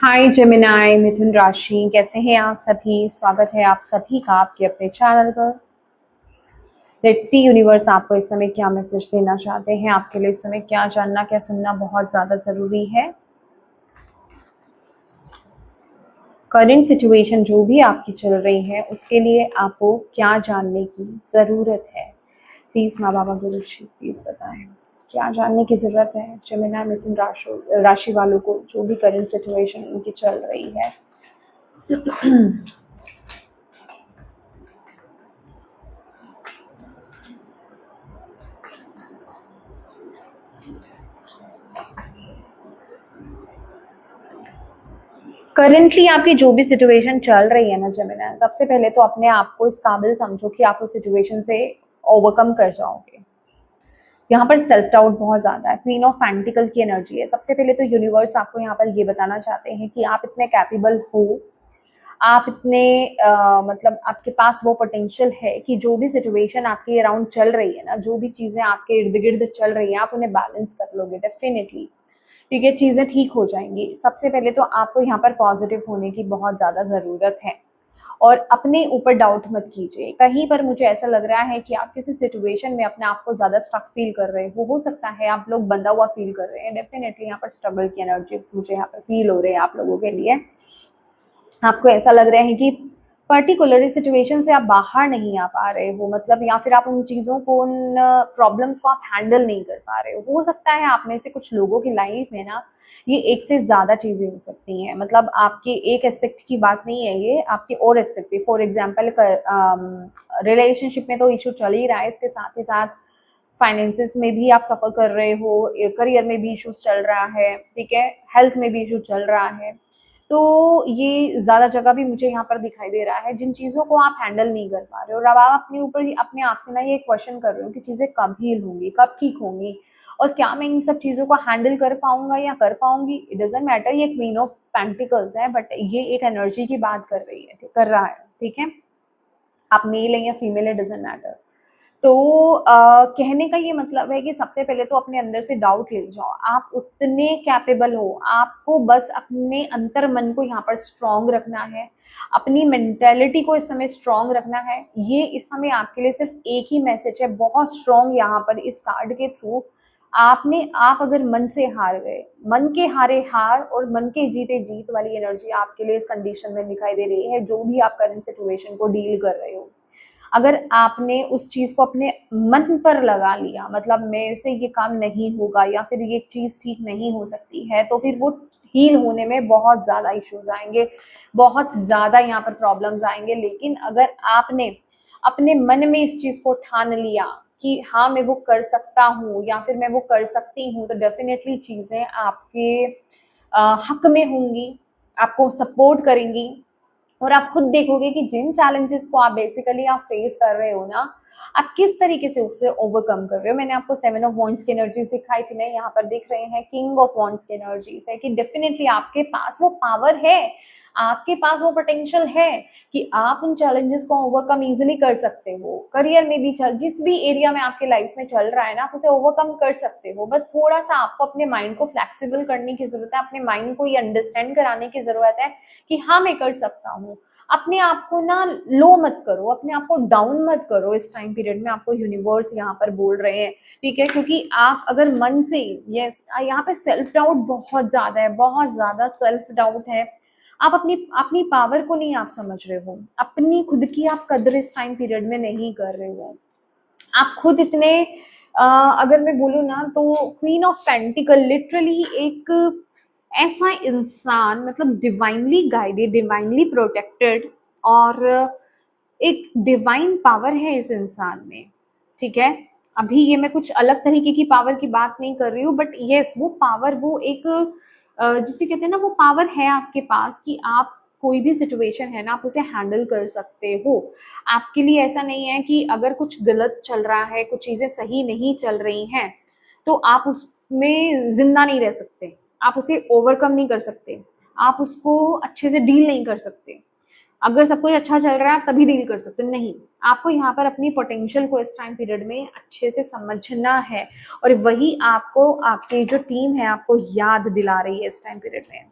हाय Gemini मिथुन राशि, कैसे हैं आप सभी। स्वागत है आप सभी का आपके अपने चैनल पर। लेट्स सी यूनिवर्स आपको इस समय क्या मैसेज देना चाहते हैं, आपके लिए इस समय क्या जानना क्या सुनना बहुत ज़्यादा ज़रूरी है। करंट सिचुएशन जो भी आपकी चल रही है उसके लिए आपको क्या जानने की ज़रूरत है। प्लीज़ माँ बाबा गुरु जी प्लीज़ बताएं क्या जानने की ज़रूरत है जेमिनाई मिथुन राशि वालों को, जो भी करंट सिचुएशन उनकी चल रही है। करंटली आपकी जो भी सिचुएशन चल रही है ना जेमिनी, सबसे पहले तो अपने आप को इस काबिल समझो कि आप उस सिचुएशन से ओवरकम कर जाओगे। यहाँ पर सेल्फ डाउट बहुत ज्यादा है, क्वीन ऑफ पेंटिकल की एनर्जी है। सबसे पहले तो यूनिवर्स आपको यहाँ पर ये बताना चाहते हैं कि आप इतने कैपेबल हो, आप इतने मतलब आपके पास वो पोटेंशियल है कि जो भी सिचुएशन आपके अराउंड चल रही है ना, जो भी चीजें आपके इर्द गिर्द चल रही हैं, आप उन्हें बैलेंस कर लोगे डेफिनेटली। ठीक है, चीजें ठीक हो जाएंगी। सबसे पहले तो आपको यहाँ पर पॉजिटिव होने की बहुत ज्यादा जरूरत है और अपने ऊपर डाउट मत कीजिए। कहीं पर मुझे ऐसा लग रहा है कि आप किसी सिचुएशन में अपने आप को ज्यादा स्टक फील कर रहे हो सकता है आप लोग बंधा हुआ फील कर रहे हैं। डेफिनेटली यहाँ पर स्ट्रगल की एनर्जी मुझे यहाँ पर फील हो रहे हैं आप लोगों के लिए। आपको ऐसा लग रहा है कि पर्टिकुलर सिचुएशन से आप बाहर नहीं आ पा रहे हो, मतलब या फिर आप उन चीज़ों को, उन प्रॉब्लम्स को आप हैंडल नहीं कर पा रहे हो सकता है आप में से कुछ लोगों की लाइफ में ना ये एक से ज़्यादा चीज़ें हो सकती हैं। मतलब आपके एक एस्पेक्ट की बात नहीं है, ये आपके और एस्पेक्ट पे। फॉर एग्जाम्पल रिलेशनशिप में तो इशू चल ही रहा है, इसके साथ ही साथ फाइनेंसिस में भी आप सफ़र कर रहे हो, करियर में भी इशूज चल रहा है, ठीक है, हेल्थ में भी इशू चल रहा है। तो ये ज़्यादा जगह भी मुझे यहाँ पर दिखाई दे रहा है जिन चीज़ों को आप हैंडल नहीं कर पा रहे हो। और अब आप अपने ऊपर ही अपने आप से ना ये क्वेश्चन कर रहे हो कि चीज़ें कब हील होंगी, कब ठीक होंगी, और क्या मैं इन सब चीज़ों को हैंडल कर पाऊंगा या कर पाऊंगी। इट डजेंट मैटर, ये क्वीन ऑफ पेंटिकल्स है, बट ये एक एनर्जी की बात कर रही है, कर रहा है, ठीक है। आप मेल है या फीमेल है, डजेंट मैटर। तो कहने का ये मतलब है कि सबसे पहले तो अपने अंदर से डाउट ले जाओ, आप उतने कैपेबल हो। आपको बस अपने अंतर मन को यहाँ पर स्ट्रांग रखना है, अपनी मेंटेलिटी को इस समय स्ट्रांग रखना है। ये इस समय आपके लिए सिर्फ एक ही मैसेज है, बहुत स्ट्रांग यहाँ पर इस कार्ड के थ्रू। आप अगर मन से हार गए, मन के हारे हार और मन के जीते जीत वाली एनर्जी आपके लिए इस कंडीशन में दिखाई दे रही है। जो भी आप करंट सिचुएशन को डील कर रहे हो, अगर आपने उस चीज को अपने मन पर लगा लिया, मतलब मेरे से ये काम नहीं होगा या फिर ये चीज ठीक नहीं हो सकती है, तो फिर वो हील होने में बहुत ज्यादा इश्यूज आएंगे, बहुत ज्यादा यहाँ पर प्रॉब्लम्स आएंगे। लेकिन अगर आपने अपने मन में इस चीज को ठान लिया कि हाँ मैं वो कर सकता हूँ या फिर मैं वो कर सकती हूँ, तो डेफिनेटली चीजें आपके हक में होंगी, आपको सपोर्ट करेंगी। और आप खुद देखोगे कि जिन चैलेंजेस को आप बेसिकली आप फेस कर रहे हो ना, आप किस तरीके से उससे ओवरकम कर रहे हो। मैंने आपको 7 ऑफ वॉन्ड्स की एनर्जीज दिखाई थी ना, यहाँ पर देख रहे हैं किंग ऑफ वॉन्ड्स की एनर्जीज है कि डेफिनेटली आपके पास वो पावर है, आपके पास वो पोटेंशियल है कि आप उन चैलेंजेस को ओवरकम इजिली कर सकते हो। करियर में भी जिस भी एरिया में आपके लाइफ में चल रहा है ना, आप उसे ओवरकम कर सकते हो। बस थोड़ा सा आपको अपने माइंड को फ्लेक्सिबल करने की जरूरत है, अपने माइंड को ये अंडरस्टैंड कराने की जरूरत है कि हाँ मैं कर सकता हूँ। अपने आप को ना लो मत करो, अपने आप को डाउन मत करो इस टाइम पीरियड में, आपको यूनिवर्स यहाँ पर बोल रहे हैं, ठीक है। क्योंकि आप अगर मन से, यस यहाँ पे सेल्फ डाउट बहुत ज्यादा है, बहुत ज्यादा सेल्फ डाउट है। आप अपनी अपनी पावर को नहीं आप समझ रहे हो, अपनी खुद की आप कदर इस टाइम पीरियड में नहीं कर रहे हो। आप खुद इतने अगर मैं बोलूँ ना तो क्वीन ऑफ पेंटिकल लिटरली एक ऐसा इंसान, मतलब डिवाइनली गाइडेड, डिवाइनली प्रोटेक्टेड, और एक डिवाइन पावर है इस इंसान में, ठीक है। अभी ये मैं कुछ अलग तरीके की पावर की बात नहीं कर रही हूँ, बट यस वो पावर, वो एक जिसे कहते हैं ना, वो पावर है आपके पास कि आप कोई भी सिचुएशन है ना, आप उसे हैंडल कर सकते हो। आपके लिए ऐसा नहीं है कि अगर कुछ गलत चल रहा है, कुछ चीजें सही नहीं चल रही हैं, तो आप उसमें जिंदा नहीं रह सकते, आप उसे ओवरकम नहीं कर सकते, आप उसको अच्छे से डील नहीं कर सकते। अगर सब कुछ अच्छा चल रहा है आप तभी डील कर सकते, नहीं। आपको यहाँ पर अपनी पोटेंशियल को इस टाइम पीरियड में अच्छे से समझना है, और वही आपको आपकी जो टीम है आपको याद दिला रही है इस टाइम पीरियड में।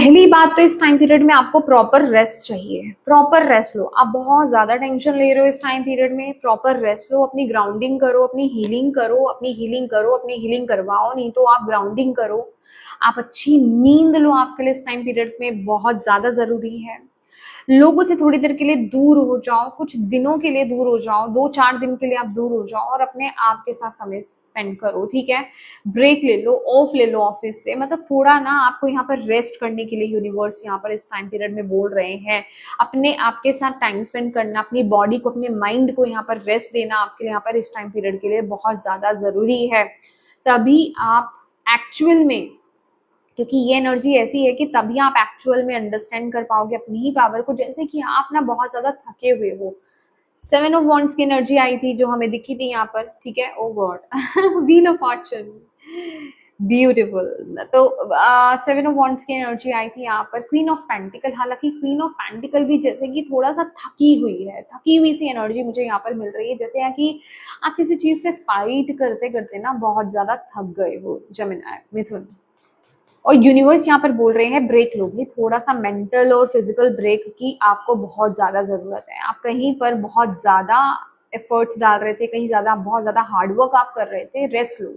पहली बात तो इस टाइम पीरियड में आपको प्रॉपर रेस्ट चाहिए, प्रॉपर रेस्ट लो। आप बहुत ज्यादा टेंशन ले रहे हो इस टाइम पीरियड में, प्रॉपर रेस्ट लो, अपनी ग्राउंडिंग करो, अपनी हीलिंग करो, अपनी हीलिंग करो, अपनी हीलिंग करवाओ, नहीं तो आप ग्राउंडिंग करो। आप अच्छी नींद लो, आपके लिए इस टाइम पीरियड में बहुत ज्यादा जरूरी है। लोगों से थोड़ी देर के लिए दूर हो जाओ, कुछ दिनों के लिए दूर हो जाओ, 2-4 दिन के लिए आप दूर हो जाओ और अपने आप के साथ समय स्पेंड करो, ठीक है। ब्रेक ले लो, ऑफ ले लो ऑफिस से, मतलब थोड़ा ना आपको यहाँ पर रेस्ट करने के लिए यूनिवर्स यहाँ पर इस टाइम पीरियड में बोल रहे हैं। अपने आप के साथ टाइम स्पेंड करना, अपनी बॉडी को, अपने माइंड को यहाँ पर रेस्ट देना आपके लिए यहाँ पर इस टाइम पीरियड के लिए बहुत ज्यादा जरूरी है। तभी आप एक्चुअल में, क्योंकि ये एनर्जी ऐसी है कि तभी आप एक्चुअल में अंडरस्टैंड कर पाओगे अपनी ही पावर को। जैसे कि आप ना बहुत ज्यादा थके हुए हो, 7 ऑफ वॉन्ड्स की एनर्जी आई थी जो हमें दिखी थी यहाँ पर, ठीक है। Oh god, wheel of fortune, beautiful. तो 7 ऑफ वॉन्ड्स की एनर्जी आई थी यहाँ पर, क्वीन ऑफ पेंटिकल। हालांकि क्वीन ऑफ पेंटिकल भी जैसे कि थोड़ा सा थकी हुई है, थकी हुई सी एनर्जी मुझे यहाँ पर मिल रही है, जैसे यहाँ कि आप किसी चीज से फाइट करते करते ना बहुत ज्यादा थक गए हो, जेमिनी, मिथुन। और यूनिवर्स यहाँ पर बोल रहे हैं ब्रेक लो भाई, थोड़ा सा मेंटल और फिजिकल ब्रेक की आपको बहुत ज्यादा जरूरत है। आप कहीं पर बहुत ज्यादा एफर्ट्स डाल रहे थे, कहीं ज्यादा बहुत ज्यादा हार्डवर्क आप कर रहे थे, रेस्ट लो।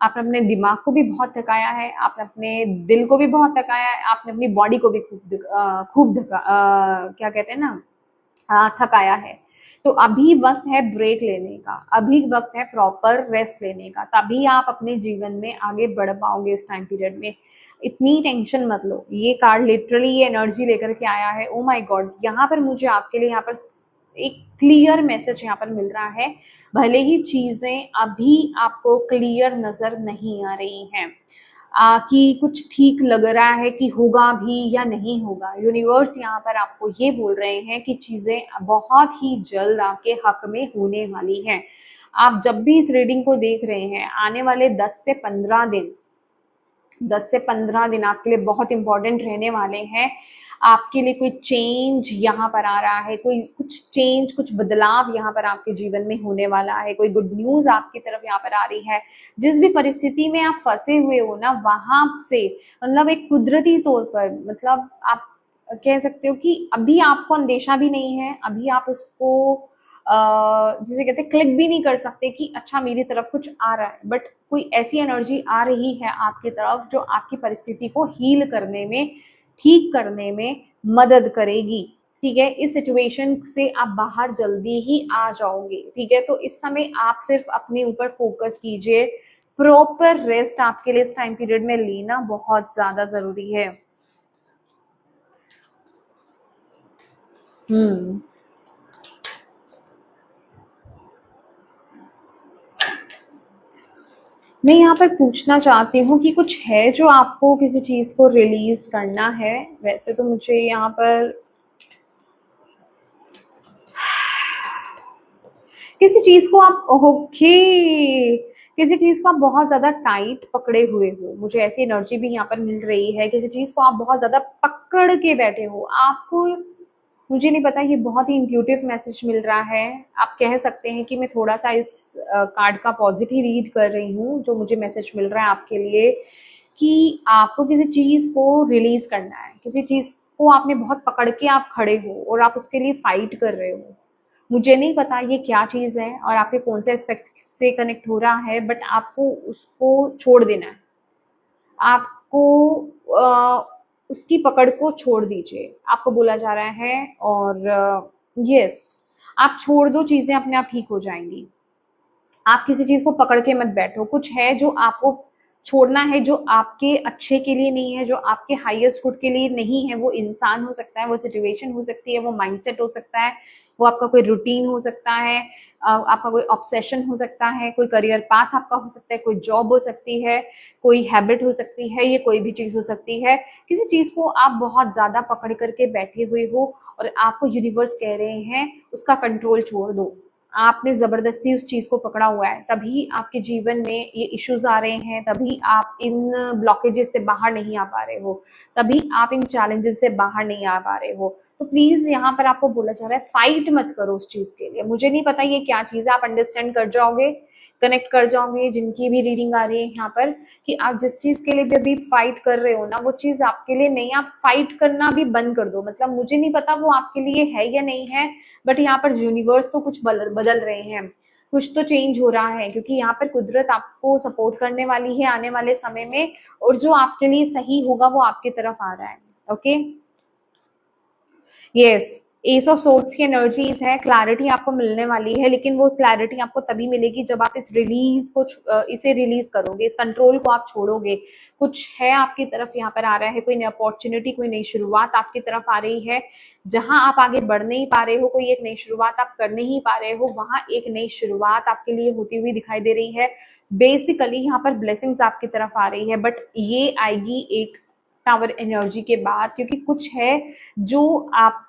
आपने अपने दिमाग को भी बहुत थकाया है, आपने अपने दिल को भी बहुत थकाया है, आपने अपनी बॉडी को भी खूब क्या कहते हैं ना, थकाया है। तो अभी वक्त है ब्रेक लेने का, अभी वक्त है प्रॉपर रेस्ट लेने का, तभी आप अपने जीवन में आगे बढ़ पाओगे इस टाइम पीरियड में। इतनी टेंशन मत लो। ये कार्ड लिटरली ये एनर्जी लेकर के आया है। ओ माय गॉड, यहाँ पर मुझे आपके लिए यहाँ पर एक क्लियर मैसेज यहाँ पर मिल रहा है। भले ही चीजें अभी आपको क्लियर नजर नहीं आ रही हैं, कि कुछ ठीक लग रहा है कि होगा भी या नहीं होगा, यूनिवर्स यहाँ पर आपको ये बोल रहे हैं कि चीजें बहुत ही जल्द आपके हक में होने वाली हैं। आप जब भी इस रीडिंग को देख रहे हैं, आने वाले 10 से 15 दिन, 10 से 15 दिन आपके लिए बहुत इंपॉर्टेंट रहने वाले हैं। आपके लिए कोई चेंज यहाँ पर आ रहा है, कोई कुछ चेंज, कुछ बदलाव यहाँ पर आपके जीवन में होने वाला है, कोई गुड न्यूज आपकी तरफ यहाँ पर आ रही है। जिस भी परिस्थिति में आप फंसे हुए हो ना, वहां से मतलब एक कुदरती तौर पर, मतलब आप कह सकते हो कि अभी आपको अंदेशा भी नहीं है, अभी आप उसको जिसे कहते हैं क्लिक भी नहीं कर सकते कि अच्छा मेरी तरफ कुछ आ रहा है, बट कोई ऐसी एनर्जी आ रही है आपकी तरफ जो आपकी परिस्थिति को हील करने में, ठीक करने में मदद करेगी, ठीक है। इस सिचुएशन से आप बाहर जल्दी ही आ जाओगे, ठीक है। तो इस समय आप सिर्फ अपने ऊपर फोकस कीजिए, प्रॉपर रेस्ट आपके लिए इस टाइम पीरियड में लेना बहुत ज्यादा जरूरी है। मैं यहाँ पर पूछना चाहती हूँ कि कुछ है जो आपको किसी चीज को रिलीज करना है। वैसे तो मुझे यहाँ पर किसी चीज को आप, ओके, किसी चीज को आप बहुत ज्यादा टाइट पकड़े हुए हो, मुझे ऐसी एनर्जी भी यहाँ पर मिल रही है। किसी चीज को आप बहुत ज्यादा पकड़ के बैठे हो, आपको, मुझे नहीं पता, ये बहुत ही इंट्यूटिव मैसेज मिल रहा है। आप कह सकते हैं कि मैं थोड़ा सा इस कार्ड का पॉजिटिव रीड कर रही हूँ, जो मुझे मैसेज मिल रहा है आपके लिए, कि आपको किसी चीज को रिलीज करना है, किसी चीज को आपने बहुत पकड़ के आप खड़े हो और आप उसके लिए फाइट कर रहे हो। मुझे नहीं पता ये क्या चीज है और आपके कौन से एस्पेक्ट से कनेक्ट हो रहा है, बट आपको उसको छोड़ देना है। आपको उसकी पकड़ को छोड़ दीजिए, आपको बोला जा रहा है। और यस, आप छोड़ दो, चीजें अपने आप ठीक हो जाएंगी। आप किसी चीज को पकड़ के मत बैठो। कुछ है जो आपको छोड़ना है, जो आपके अच्छे के लिए नहीं है, जो आपके हाईएस्ट गुड के लिए नहीं है। वो इंसान हो सकता है, वो सिचुएशन हो सकती है, वो माइंडसेट हो सकता है, वो आपका कोई रूटीन हो सकता है, आपका कोई ऑब्सेशन हो सकता है, कोई करियर पाथ आपका हो सकता है, कोई जॉब हो सकती है, कोई हैबिट हो सकती है, ये कोई भी चीज हो सकती है। किसी चीज को आप बहुत ज्यादा पकड़ करके बैठे हुए हो और आपको यूनिवर्स कह रहे हैं उसका कंट्रोल छोड़ दो। आपने जबरदस्ती उस चीज को पकड़ा हुआ है, तभी आपके जीवन में ये इश्यूज आ रहे हैं, तभी आप इन ब्लॉकेजेस से बाहर नहीं आ पा रहे हो, तभी आप इन चैलेंजेस से बाहर नहीं आ पा रहे हो। तो प्लीज यहाँ पर आपको बोला जा रहा है फाइट मत करो उस चीज के लिए। मुझे नहीं पता ये क्या चीज है, आप अंडरस्टैंड कर जाओगे, कनेक्ट कर जाओगे, जिनकी भी रीडिंग आ रही है यहाँ पर, कि आप जिस चीज के लिए भी अभी फाइट कर रहे हो ना, वो चीज आपके लिए नहीं, आप फाइट करना भी बंद कर दो। मतलब मुझे नहीं पता वो आपके लिए है या नहीं है, बट यहाँ पर यूनिवर्स तो कुछ बदल रहे हैं, कुछ तो चेंज हो रहा है, क्योंकि यहाँ पर कुदरत आपको सपोर्ट करने वाली है आने वाले समय में, और जो आपके लिए सही होगा वो आपकी तरफ आ रहा है। Okay, yes, S of swords की एनर्जीज है, क्लैरिटी आपको मिलने वाली है, लेकिन वो क्लैरिटी आपको तभी मिलेगी जब आप इस रिलीज को इसे रिलीज करोगे, इस कंट्रोल को आप छोड़ोगे। कुछ है आपकी तरफ यहाँ पर आ रहा है, कोई नई अपॉर्चुनिटी, कोई नई शुरुआत आपकी तरफ आ रही है। जहां आप आगे बढ़ नहीं पा रहे हो, कोई एक नई शुरुआत आप कर नहीं पा रहे हो, वहां एक नई शुरुआत आपके लिए होती हुई दिखाई दे रही है। बेसिकली यहाँ पर ब्लेसिंग्स आपकी तरफ आ रही है, बट ये आएगी एक टावर एनर्जी के बाद, क्योंकि कुछ है जो आपको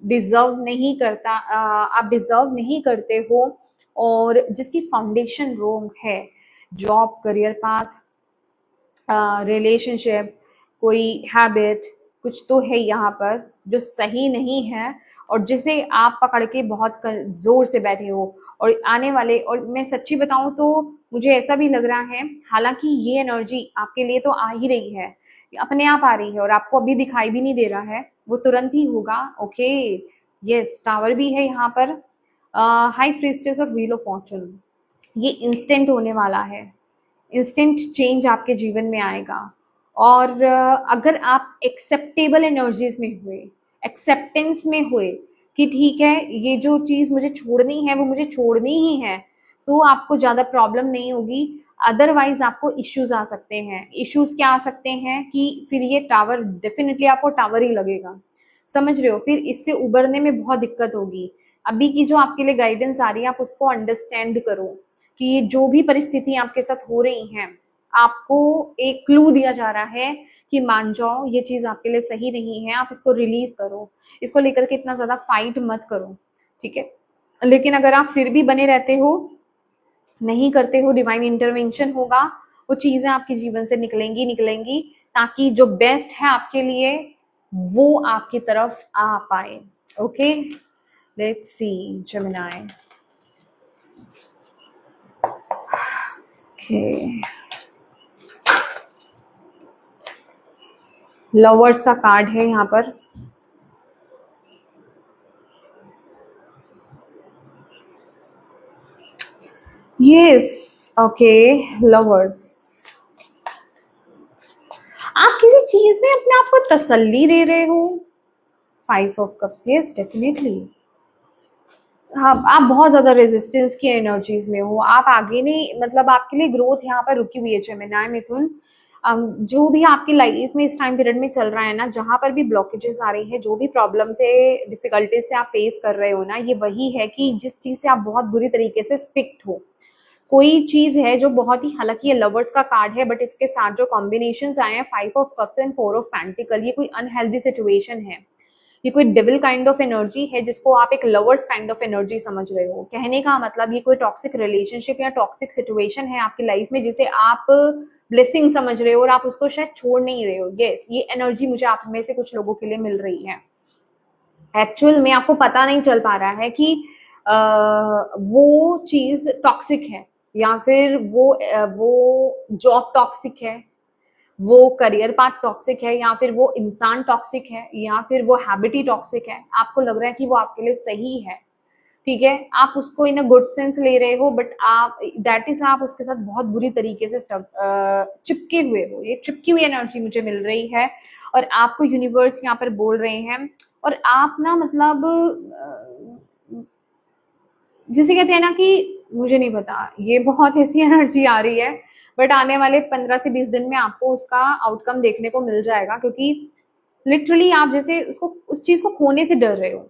डिजर्व नहीं करता, आप डिजर्व नहीं करते हो, और जिसकी फाउंडेशन रोंग है, जॉब, करियर पाथ, रिलेशनशिप, कोई हैबिट, कुछ तो है यहाँ पर जो सही नहीं है, और जिसे आप पकड़ के बहुत जोर से बैठे हो। और आने वाले, और मैं सच्ची बताऊं तो मुझे ऐसा भी लग रहा है, हालांकि ये एनर्जी आपके लिए तो आ ही रही है, अपने आप आ रही है, और आपको अभी दिखाई भी नहीं दे रहा है, वो तुरंत ही होगा। ओके, यस, टावर भी है यहाँ पर, हाई प्रीस्टेस और व्हील ऑफ फॉर्चून, ये इंस्टेंट होने वाला है, इंस्टेंट चेंज आपके जीवन में आएगा। और अगर आप एक्सेप्टेबल एनर्जीज में हुए, एक्सेप्टेंस में हुए कि ठीक है ये जो चीज़ मुझे छोड़नी है वो मुझे छोड़नी ही है, तो आपको ज़्यादा प्रॉब्लम नहीं होगी। अदरवाइज आपको इश्यूज आ सकते हैं। इश्यूज क्या आ सकते हैं कि फिर ये टावर, डेफिनेटली आपको टावर ही लगेगा, समझ रहे हो, फिर इससे उबरने में बहुत दिक्कत होगी। अभी की जो आपके लिए गाइडेंस आ रही है, आप उसको अंडरस्टैंड करो कि ये जो भी परिस्थिति आपके साथ हो रही हैं, आपको एक क्लू दिया जा रहा है कि मान जाओ ये चीज आपके लिए सही नहीं है, आप इसको रिलीज करो, इसको लेकर के इतना ज्यादा फाइट मत करो, ठीक है। लेकिन अगर आप फिर भी बने रहते हो, नहीं करते हो, डिवाइन इंटरवेंशन होगा, वो चीजें आपके जीवन से निकलेंगी, ताकि जो बेस्ट है आपके लिए वो आपकी तरफ आ पाए। Okay, let's see Gemini. Okay, lovers का कार्ड है यहाँ पर, यस, ओके, लवर्स, आप किसी चीज में अपने आप को तसल्ली दे रहे हो, 5 ऑफ कप्स, यस डेफिनेटली। हाँ, आप बहुत ज्यादा रेजिस्टेंस की एनर्जीज में हो, आप आगे नहीं, मतलब आपके लिए ग्रोथ यहाँ पर रुकी हुई है जेमिनी, मिथुन। जो भी आपकी लाइफ में इस टाइम पीरियड में चल रहा है ना, जहाँ पर भी ब्लॉकेजेस आ रही है, जो भी प्रॉब्लम से, डिफिकल्टीज से आप फेस कर रहे हो ना, ये वही है कि जिस चीज से आप बहुत बुरी तरीके से स्टिक्ड हो, कोई चीज है जो बहुत ही, हालांकि ये लवर्स का कार्ड है, बट इसके साथ जो कॉम्बिनेशंस आए हैं, 5 of cups and 4 of pentacle, ये कोई अनहेल्दी सिचुएशन है, ये कोई डेविल काइंड ऑफ एनर्जी है जिसको आप एक लवर्स काइंड ऑफ एनर्जी समझ रहे हो। कहने का मतलब ये कोई टॉक्सिक रिलेशनशिप या टॉक्सिक सिचुएशन है आपकी लाइफ में, जिसे आप ब्लेसिंग समझ रहे हो और आप उसको शायद छोड़ नहीं रहे हो। यस, ये एनर्जी मुझे आप में से कुछ लोगों के लिए मिल रही है। एक्चुअल में आपको पता नहीं चल पा रहा है कि वो चीज टॉक्सिक है, या फिर वो जॉब टॉक्सिक है, वो करियर पाथ टॉक्सिक है, या फिर वो इंसान टॉक्सिक है, या फिर वो हैबिट ही टॉक्सिक है। आपको लग रहा है कि वो आपके लिए सही है, ठीक है, आप उसको इन अ गुड सेंस ले रहे हो, बट आप दैट इज, आप उसके साथ बहुत बुरी तरीके से चिपके हुए हो। ये चिपकी हुई एनर्जी मुझे मिल रही है, और आपको यूनिवर्स यहाँ पर बोल रहे हैं, और आप ना, मतलब जिसे कहते हैं ना कि मुझे नहीं पता, ये बहुत ऐसी एनर्जी आ रही है, बट आने वाले 15 से 20 दिन में आपको उसका आउटकम देखने को मिल जाएगा, क्योंकि लिटरली आप जैसे उसको, उस चीज को खोने से डर रहे हो।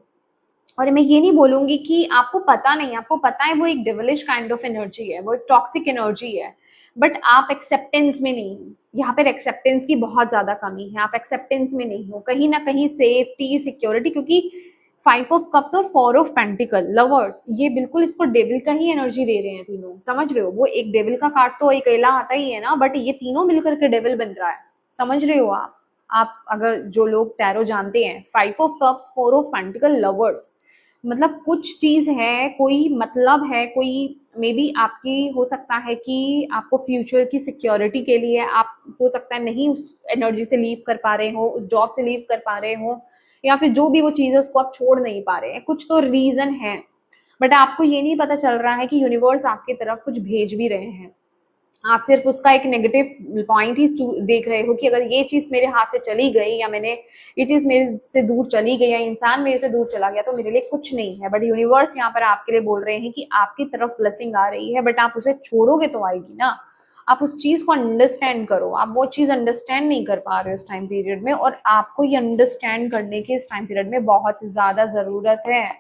और मैं ये नहीं बोलूंगी कि आपको पता नहीं, आपको पता है वो एक डेविलिश काइंड ऑफ एनर्जी है, वो एक टॉक्सिक एनर्जी है, बट आप एक्सेप्टेंस में नहीं हो। यहाँ पर एक्सेप्टेंस की बहुत ज्यादा कमी है, आप एक्सेप्टेंस में नहीं हो, कहीं ना कहीं सेफ्टी, सिक्योरिटी, क्योंकि फाइव ऑफ कप्स और फोर ऑफ पेंटिकल, लवर्स, ये बिल्कुल इसको डेविल का ही एनर्जी दे रहे हैं तीनों, समझ रहे हो? वो एक डेविल का कार्ड तो अकेला आता ही है ना, बट ये तीनों मिलकर के डेविल बन रहा है, समझ रहे हो आप अगर जो लोग टैरो जानते हैं, five of cups, four of pentacle, lovers, मतलब कुछ चीज है, कोई मतलब है, कोई मे बी आपकी हो सकता है कि आपको फ्यूचर की सिक्योरिटी के लिए आप हो सकता है नहीं उस एनर्जी से लीव कर पा रहे हो, उस जॉब से लीव कर पा रहे हो, या फिर जो भी वो चीज है उसको आप छोड़ नहीं पा रहे हैं, कुछ तो रीजन है, बट आपको ये नहीं पता चल रहा है कि यूनिवर्स आपकी तरफ कुछ भेज भी रहे हैं, आप सिर्फ उसका एक नेगेटिव पॉइंट ही देख रहे हो कि अगर ये चीज मेरे हाथ से चली गई या मैंने ये चीज मेरे से दूर चली गई या इंसान मेरे से दूर चला गया तो मेरे लिए कुछ नहीं है, बट यूनिवर्स यहाँ पर आपके लिए बोल रहे हैं कि आपकी तरफ ब्लेसिंग आ रही है, बट आप उसे छोड़ोगे तो आएगी ना, आप उस चीज को अंडरस्टैंड करो, आप वो चीज अंडरस्टैंड नहीं कर पा रहे हो इस टाइम पीरियड में, और आपको ये अंडरस्टैंड करने की इस टाइम पीरियड में बहुत ज्यादा जरूरत है।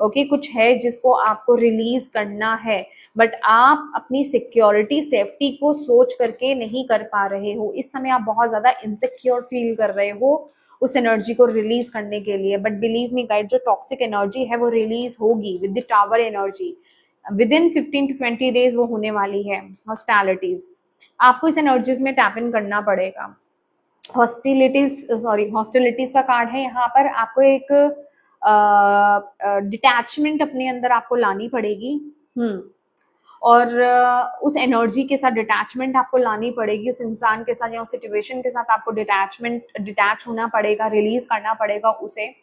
ओके, कुछ है जिसको आपको रिलीज करना है, बट आप अपनी सिक्योरिटी सेफ्टी को सोच करके नहीं कर पा रहे हो, इस समय आप बहुत ज्यादा इनसिक्योर फील कर रहे हो उस एनर्जी को रिलीज करने के लिए, बट बिलीव मी गाइड, जो टॉक्सिक एनर्जी है वो रिलीज होगी with the tower energy, with in 15 to 20 days वो होने वाली है। हॉस्टैलिटीज, आपको इस एनर्जीज में टैप इन करना पड़ेगा। हॉस्टिलिटीज का कार्ड है यहाँ पर, आपको एक डिटैचमेंट अपने अंदर आपको लानी पड़ेगी, और उस एनर्जी के साथ डिटैचमेंट आपको लानी पड़ेगी, उस इंसान के साथ या उस सिचुएशन के साथ आपको डिटैच होना पड़ेगा, रिलीज करना पड़ेगा उसे,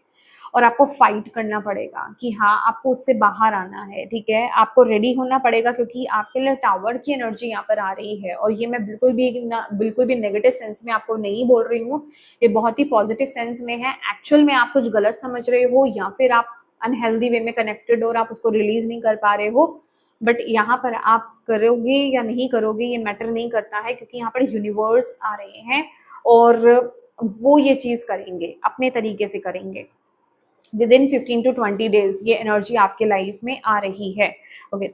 और आपको फाइट करना पड़ेगा कि हाँ आपको उससे बाहर आना है, ठीक है, आपको रेडी होना पड़ेगा, क्योंकि आपके लिए टावर की एनर्जी यहाँ पर आ रही है, और ये मैं बिल्कुल भी नेगेटिव सेंस में आपको नहीं बोल रही हूँ, ये बहुत ही पॉजिटिव सेंस में है। एक्चुअल में आप कुछ गलत समझ रहे हो या फिर आप अनहेल्दी वे में कनेक्टेड हो और आप उसको रिलीज नहीं कर पा रहे हो, बट यहाँ पर आप करोगे या नहीं करोगे ये मैटर नहीं करता है, क्योंकि यहाँ पर यूनिवर्स आ रहे हैं और वो ये चीज करेंगे, अपने तरीके से करेंगे। विद इन 15 to 20 डेज ये एनर्जी आपके लाइफ में आ रही है। ओके,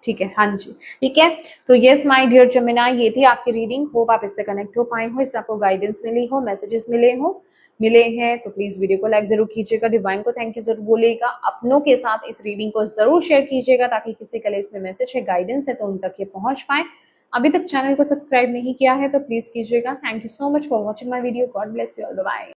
ठीक है, हाँ जी, ठीक है। तो यस माय डियर जेमिनी, ये थी आपकी रीडिंग, होप आप इससे कनेक्ट हो पाए हो, इससे आपको गाइडेंस मिली हो, मैसेजेस मिले हैं तो प्लीज वीडियो को लाइक जरूर कीजिएगा, डिवाइन को थैंक यू जरूर बोलिएगा, अपनों के साथ इस रीडिंग को जरूर शेयर कीजिएगा ताकि किसी के लिए इसमें मैसेज है, गाइडेंस है तो उन तक ये पहुंच पाए। अभी तक चैनल को सब्सक्राइब नहीं किया है तो प्लीज कीजिएगा। Thank you so much for watching my video, God bless you all, bye.